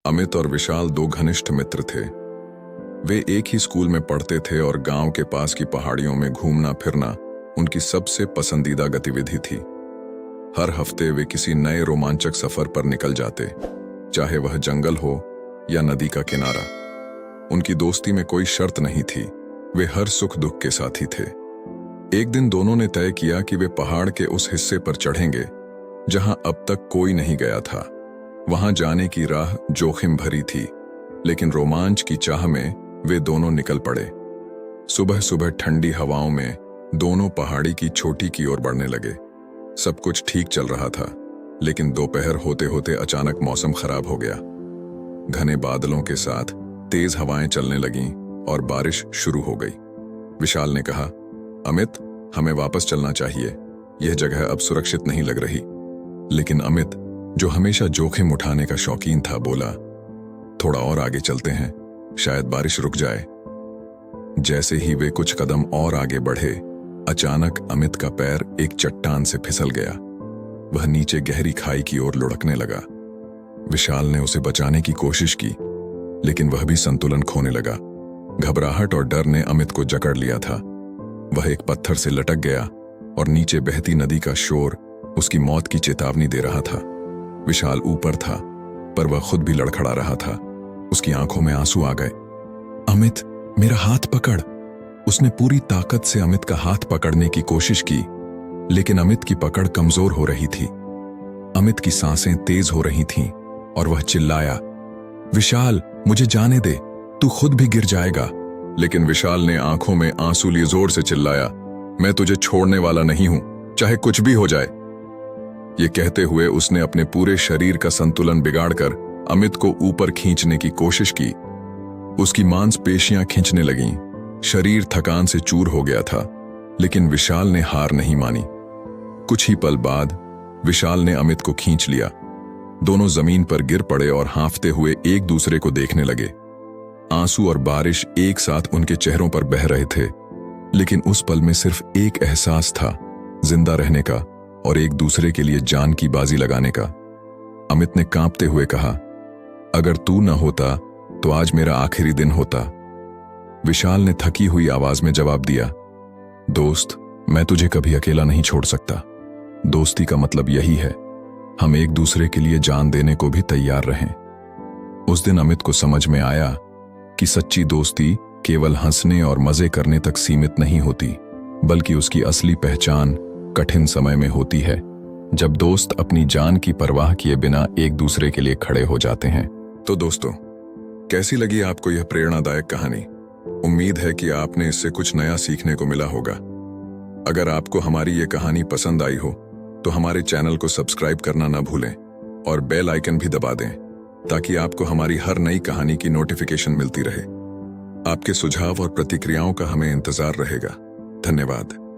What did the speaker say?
अमित और विशाल दो घनिष्ठ मित्र थे। वे एक ही स्कूल में पढ़ते थे और गांव के पास की पहाड़ियों में घूमना फिरना उनकी सबसे पसंदीदा गतिविधि थी। हर हफ्ते वे किसी नए रोमांचक सफर पर निकल जाते, चाहे वह जंगल हो या नदी का किनारा। उनकी दोस्ती में कोई शर्त नहीं थी, वे हर सुख दुख के साथी थे। एक दिन दोनों ने तय किया कि वे पहाड़ के उस हिस्से पर चढ़ेंगे जहां अब तक कोई नहीं गया था। वहां जाने की राह जोखिम भरी थी, लेकिन रोमांच की चाह में वे दोनों निकल पड़े। सुबह सुबह ठंडी हवाओं में दोनों पहाड़ी की चोटी की ओर बढ़ने लगे। सब कुछ ठीक चल रहा था, लेकिन दोपहर होते होते अचानक मौसम खराब हो गया। घने बादलों के साथ तेज हवाएं चलने लगीं और बारिश शुरू हो गई। विशाल ने कहा, अमित, हमें वापस चलना चाहिए, यह जगह अब सुरक्षित नहीं लग रही। लेकिन अमित, जो हमेशा जोखिम उठाने का शौकीन था, बोला, थोड़ा और आगे चलते हैं, शायद बारिश रुक जाए। जैसे ही वे कुछ कदम और आगे बढ़े, अचानक अमित का पैर एक चट्टान से फिसल गया। वह नीचे गहरी खाई की ओर लुढ़कने लगा। विशाल ने उसे बचाने की कोशिश की, लेकिन वह भी संतुलन खोने लगा। घबराहट और डर ने अमित को जकड़ लिया था। वह एक पत्थर से लटक गया और नीचे बहती नदी का शोर उसकी मौत की चेतावनी दे रहा था। विशाल ऊपर था, पर वह खुद भी लड़खड़ा रहा था। उसकी आंखों में आंसू आ गए। अमित, मेरा हाथ पकड़। उसने पूरी ताकत से अमित का हाथ पकड़ने की कोशिश की, लेकिन अमित की पकड़ कमजोर हो रही थी। अमित की सांसें तेज हो रही थीं और वह चिल्लाया, विशाल, मुझे जाने दे, तू खुद भी गिर जाएगा। लेकिन विशाल ने आंखों में आंसू लिए जोर से चिल्लाया, मैं तुझे छोड़ने वाला नहीं हूं, चाहे कुछ भी हो जाए। ये कहते हुए उसने अपने पूरे शरीर का संतुलन बिगाड़कर अमित को ऊपर खींचने की कोशिश की। उसकी मांसपेशियां खींचने लगीं, शरीर थकान से चूर हो गया था, लेकिन विशाल ने हार नहीं मानी। कुछ ही पल बाद विशाल ने अमित को खींच लिया। दोनों जमीन पर गिर पड़े और हांफते हुए एक दूसरे को देखने लगे। आंसू और बारिश एक साथ उनके चेहरों पर बह रहे थे, लेकिन उस पल में सिर्फ एक एहसास था, जिंदा रहने का और एक दूसरे के लिए जान की बाजी लगाने का। अमित ने कांपते हुए कहा, अगर तू न होता तो आज मेरा आखिरी दिन होता। विशाल ने थकी हुई आवाज में जवाब दिया, दोस्त, मैं तुझे कभी अकेला नहीं छोड़ सकता। दोस्ती का मतलब यही है, हम एक दूसरे के लिए जान देने को भी तैयार रहें। उस दिन अमित को समझ में आया कि सच्ची दोस्ती केवल हंसने और मजे करने तक सीमित नहीं होती, बल्कि उसकी असली पहचान कठिन समय में होती है, जब दोस्त अपनी जान की परवाह किए बिना एक दूसरे के लिए खड़े हो जाते हैं। तो दोस्तों, कैसी लगी आपको यह प्रेरणादायक कहानी? उम्मीद है कि आपने इससे कुछ नया सीखने को मिला होगा। अगर आपको हमारी ये कहानी पसंद आई हो तो हमारे चैनल को सब्सक्राइब करना ना भूलें और बेल आइकन भी दबा दें, ताकि आपको हमारी हर नई कहानी की नोटिफिकेशन मिलती रहे। आपके सुझाव और प्रतिक्रियाओं का हमें इंतजार रहेगा। धन्यवाद।